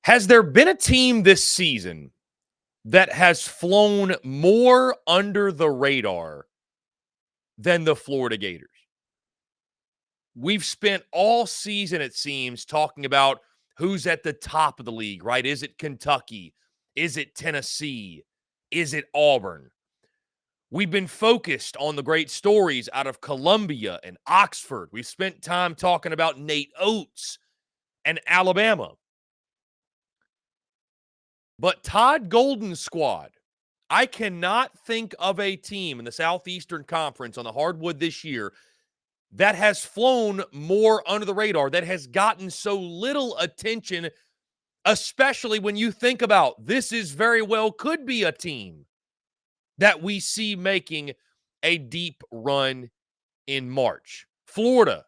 Has there been a team this season that has flown more under the radar than the Florida Gators? We've spent all season, it seems, talking about who's at the top of the league, right? Is it Kentucky? Is it Tennessee? Is it Auburn? We've been focused on the great stories out of Columbia and Oxford. We've spent time talking about Nate Oates and Alabama. But Todd Golden's squad, I cannot think of a team in the Southeastern Conference on the hardwood this year that has flown more under the radar, that has gotten so little attention, especially when you think about this is very well could be a team that we see making a deep run in March. Florida,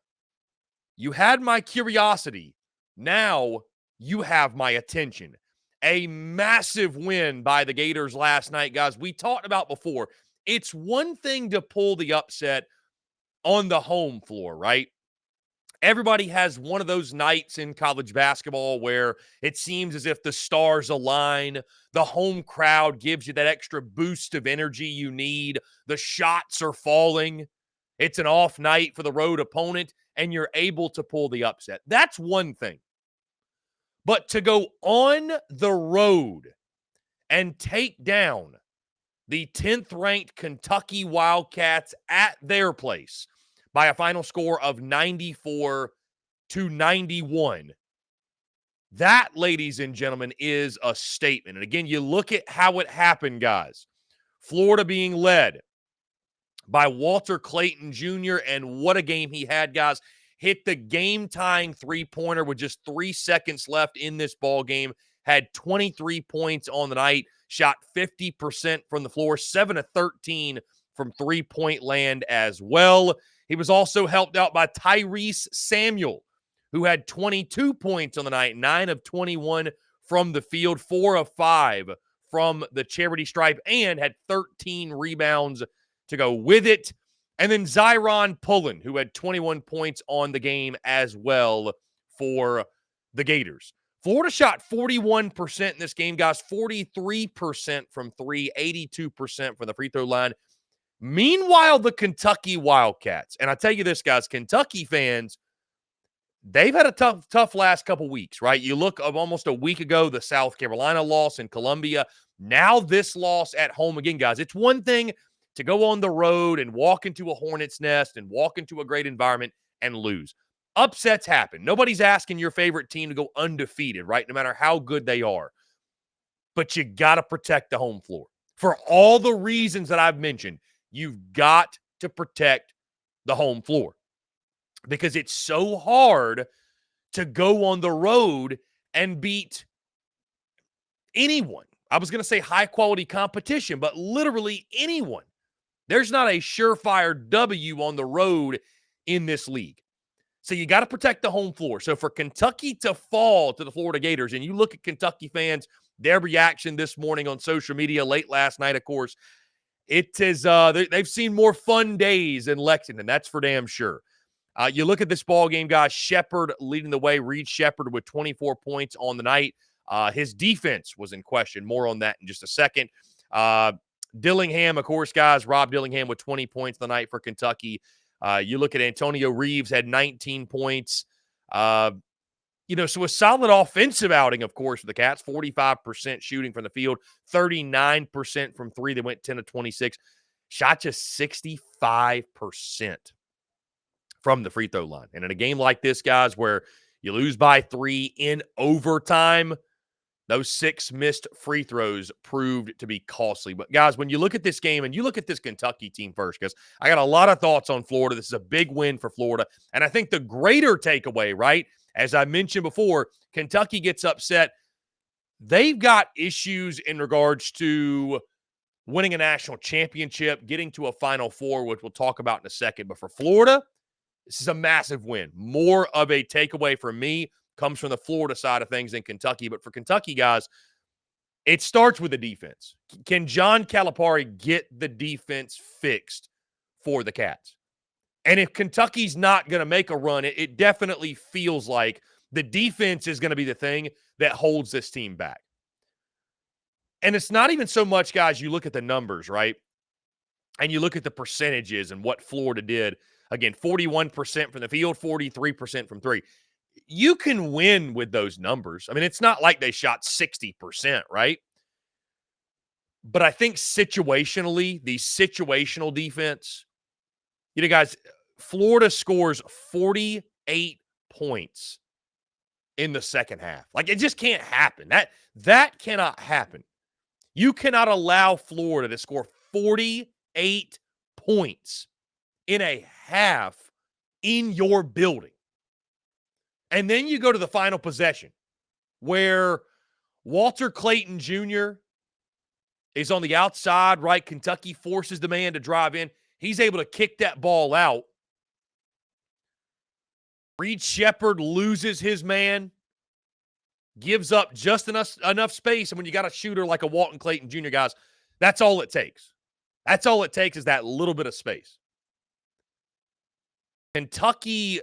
you had my curiosity. Now you have my attention. A massive win by the Gators last night, guys. We talked about before. It's one thing to pull the upset on the home floor, right? Everybody has one of those nights in college basketball where it seems as if the stars align, the home crowd gives you that extra boost of energy you need, the shots are falling, it's an off night for the road opponent, and you're able to pull the upset. That's one thing. But to go on the road and take down the 10th ranked Kentucky Wildcats at their place by a final score of 94-91. That, ladies and gentlemen, is a statement. And again, you look at how it happened, guys. Florida being led by Walter Clayton Jr., and what a game he had, guys. Hit the game-tying three-pointer with just 3 seconds left in this ball game. Had 23 points on the night. Shot 50% from the floor. 7 of 13 from three-point land as well. He was also helped out by Tyrese Samuel, who had 22 points on the night. 9 of 21 from the field. 4 of 5 from the charity stripe. And had 13 rebounds to go with it. And then Zyron Pullen, who had 21 points on the game as well for the Gators. Florida shot 41% in this game, guys. 43% from three, 82% from the free throw line. Meanwhile, the Kentucky Wildcats, and I tell you this, guys, Kentucky fans, they've had a tough last couple weeks, right? You look of almost a week ago, the South Carolina loss in Columbia. Now this loss at home again, guys. It's one thing to go on the road and walk into a hornet's nest and walk into a great environment and lose. Upsets happen. Nobody's asking your favorite team to go undefeated, right? No matter how good they are. But you got to protect the home floor. For all the reasons that I've mentioned, you've got to protect the home floor. Because it's so hard to go on the road and beat anyone. I was going to say high-quality competition, but literally anyone. There's not a surefire W on the road in this league. So you got to protect the home floor. So for Kentucky to fall to the Florida Gators, and you look at Kentucky fans, their reaction this morning on social media, late last night, of course, it is they've seen more fun days in Lexington. That's for damn sure. You look at this ball game, guys. Shepard leading the way. Reed Shepard with 24 points on the night. His defense was in question. More on that in just a second. Dillingham, of course, guys. Rob Dillingham with 20 points the night for Kentucky. You look at Antonio Reeves, had 19 points. So a solid offensive outing, of course, for the Cats. 45% shooting from the field, 39% from three. They went 10 of 26. Shot just 65% from the free throw line. And in a game like this, guys, where you lose by 3 in overtime, those 6 missed free throws proved to be costly. But, guys, when you look at this game and you look at this Kentucky team first, because I got a lot of thoughts on Florida. This is a big win for Florida. And I think the greater takeaway, right, as I mentioned before, Kentucky gets upset. They've got issues in regards to winning a national championship, getting to a Final Four, which we'll talk about in a second. But for Florida, this is a massive win. More of a takeaway for me comes from the Florida side of things than Kentucky. But for Kentucky, guys, it starts with the defense. Can John Calipari get the defense fixed for the Cats? And if Kentucky's not going to make a run, it definitely feels like The defense is going to be the thing that holds this team back. And it's not even so much, guys, you look at the numbers, right? And you look at the percentages and what Florida did. Again, 41% from the field, 43% from three. You can win with those numbers. I mean, it's not like they shot 60%, right? But I think situationally, the situational defense, guys, Florida scores 48 points in the second half. Like, it just can't happen. That cannot happen. You cannot allow Florida to score 48 points in a half in your building. And then you go to the final possession where Walter Clayton Jr. is on the outside, right? Kentucky forces the man to drive in. He's able to kick that ball out. Reed Sheppard loses his man, gives up just enough space. And when you got a shooter like a Walton Clayton Jr., guys, that's all it takes. That's all it takes is that little bit of space. Kentucky,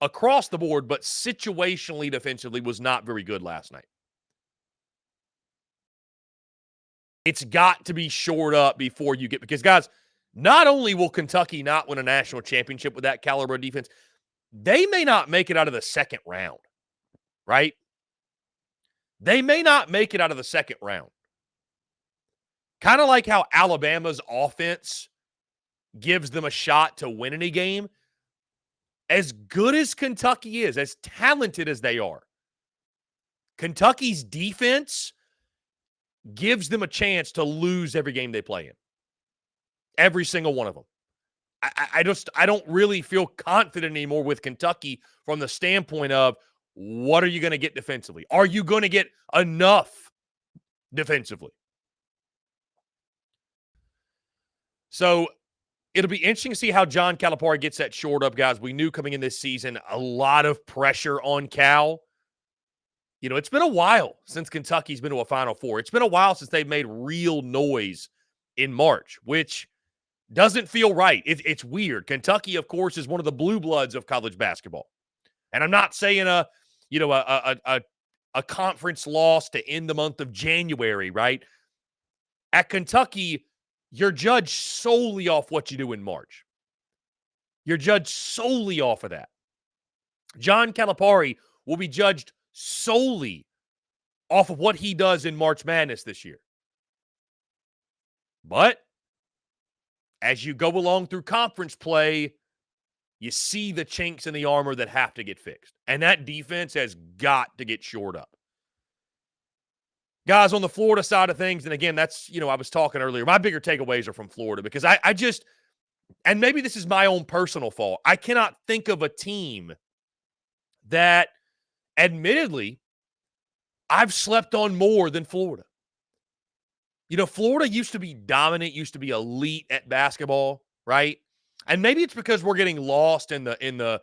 across the board, but situationally, defensively, was not very good last night. It's got to be shored up before you get, because, guys, not only will Kentucky not win a national championship with that caliber of defense, they may not make it out of the second round, right? They may not make it out of the second round. Kind of like how Alabama's offense gives them a shot to win any game. As good as Kentucky is, as talented as they are, Kentucky's defense gives them a chance to lose every game they play in. Every single one of them. I don't really feel confident anymore with Kentucky from the standpoint of what are you going to get defensively? Are you going to get enough defensively? So it'll be interesting to see how John Calipari gets that shored up, guys. We knew coming in this season a lot of pressure on Cal. It's been a while since Kentucky's been to a Final Four. It's been a while since they've made real noise in March, which doesn't feel right. It's weird. Kentucky, of course, is one of the blue bloods of college basketball. And I'm not saying a conference loss to end the month of January, right? At Kentucky, you're judged solely off what you do in March. You're judged solely off of that. John Calipari will be judged solely off of what he does in March Madness this year. But as you go along through conference play, you see the chinks in the armor that have to get fixed. And that defense has got to get shored up. Guys, on the Florida side of things, and again, that's, I was talking earlier, my bigger takeaways are from Florida because I just, and maybe this is my own personal fault, I cannot think of a team that, admittedly, I've slept on more than Florida. Florida used to be dominant, used to be elite at basketball, right? And maybe it's because we're getting lost in the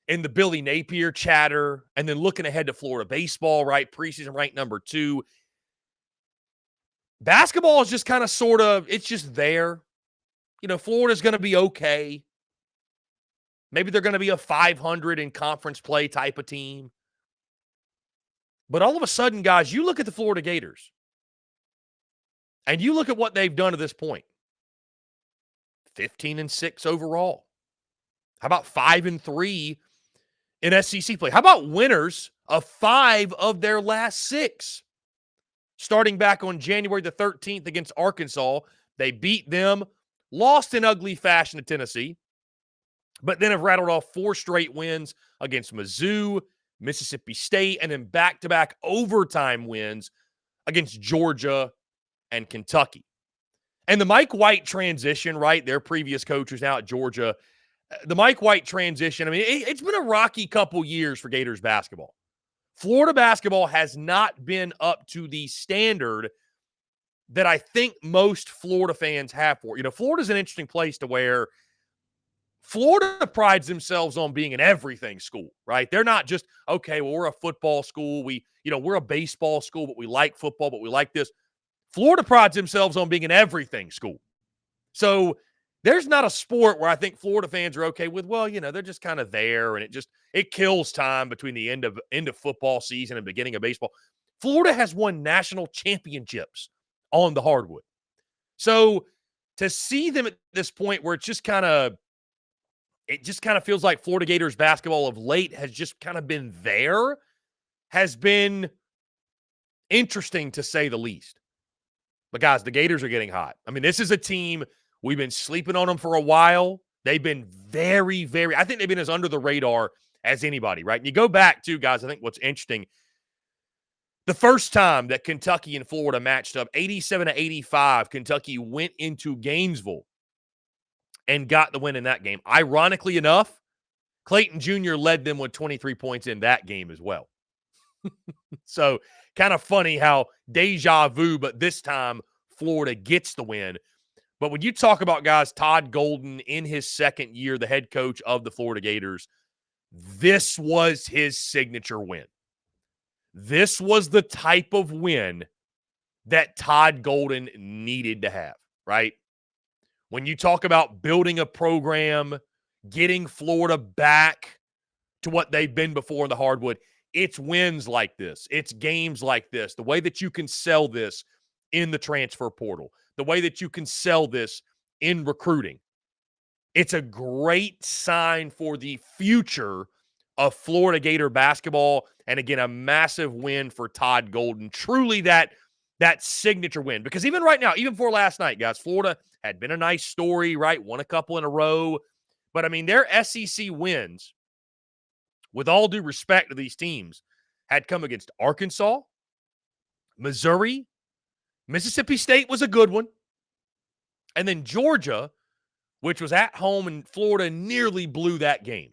Billy Napier chatter and then looking ahead to Florida baseball, right? Preseason ranked number 2. Basketball is just kind of it's just there. Florida's going to be okay. Maybe they're going to be a 500 in conference play type of team. But all of a sudden, guys, you look at the Florida Gators and you look at what they've done to this point. 15-6 overall. How about 5-3 in SEC play? How about winners of 5 of their last 6? Starting back on January the 13th against Arkansas, they beat them, lost in ugly fashion to Tennessee, but then have rattled off 4 straight wins against Mizzou, Mississippi State, and then back-to-back overtime wins against Georgia and Kentucky. And the Mike White transition, right, their previous coach who's now at Georgia, the Mike White transition, I mean, it's been a rocky couple years for Gators basketball. Florida basketball has not been up to the standard that I think most Florida fans have for it. Florida's an interesting place to where Florida prides themselves on being an everything school, right? They're not just, okay, well, we're a football school. We're a baseball school, but we like football, but we like this. Florida prides themselves on being an everything school. So there's not a sport where I think Florida fans are okay with, well, they're just kind of there, and it kills time between the end of football season and beginning of baseball. Florida has won national championships on the hardwood. So to see them at this point where it just kind of feels like Florida Gators basketball of late has just kind of been there, has been interesting to say the least. But guys, the Gators are getting hot. I mean, this is a team, we've been sleeping on them for a while. They've been very, very, I think they've been as under the radar as anybody, right? And you go back to, guys, I think what's interesting, the first time that Kentucky and Florida matched up, 87-85, Kentucky went into Gainesville and got the win in that game. Ironically enough, Clayton Jr. led them with 23 points in that game as well. So kind of funny how deja vu, but this time Florida gets the win. But when you talk about, guys, Todd Golden in his second year, the head coach of the Florida Gators, this was his signature win. This was the type of win that Todd Golden needed to have, right? When you talk about building a program, getting Florida back to what they've been before in the hardwood, it's wins like this. It's games like this. The way that you can sell this in the transfer portal, the way that you can sell this in recruiting. It's a great sign for the future of Florida Gator basketball. And again, a massive win for Todd Golden. Truly that signature win. Because even right now, even before last night, guys, Florida had been a nice story, right? Won a couple in a row. But I mean, their SEC wins, with all due respect to these teams, had come against Arkansas, Missouri, Mississippi State was a good one, and then Georgia, which was at home, and Florida nearly blew that game.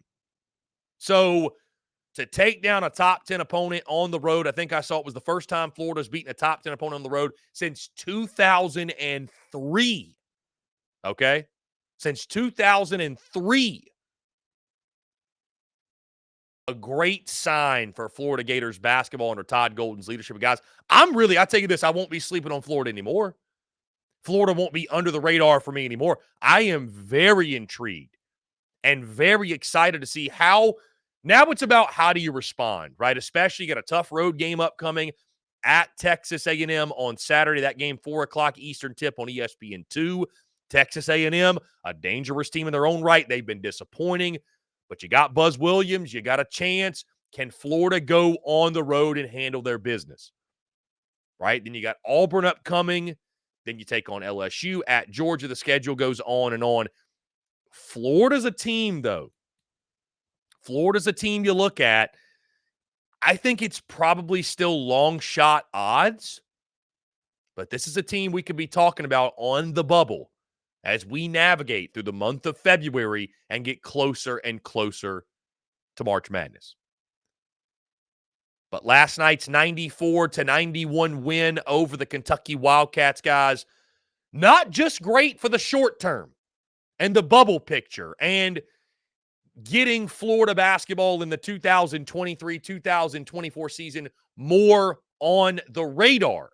So to take down a top 10 opponent on the road, I think I saw it was the first time Florida's beaten a top 10 opponent on the road since 2003. Okay? Since 2003. A great sign for Florida Gators basketball under Todd Golden's leadership. Guys, I'll tell you this, I won't be sleeping on Florida anymore. Florida won't be under the radar for me anymore. I am very intrigued and very excited to see how, now it's about how do you respond, right? Especially you got a tough road game upcoming at Texas A&M on Saturday. That game, 4 o'clock Eastern tip on ESPN2. Texas A&M, a dangerous team in their own right. They've been disappointing. But you got Buzz Williams. You got a chance. Can Florida go on the road and handle their business? Right? Then you got Auburn upcoming. Then you take on LSU at Georgia. The schedule goes on and on. Florida's a team, though. Florida's a team you look at. I think it's probably still long shot odds. But this is a team we could be talking about on the bubble as we navigate through the month of February and get closer and closer to March Madness. But last night's 94-91 win over the Kentucky Wildcats, guys, not just great for the short term and the bubble picture and getting Florida basketball in the 2023-2024 season more on the radar,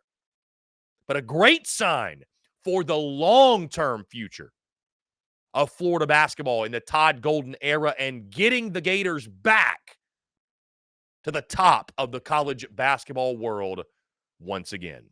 but a great sign for the long-term future of Florida basketball in the Todd Golden era and getting the Gators back to the top of the college basketball world once again.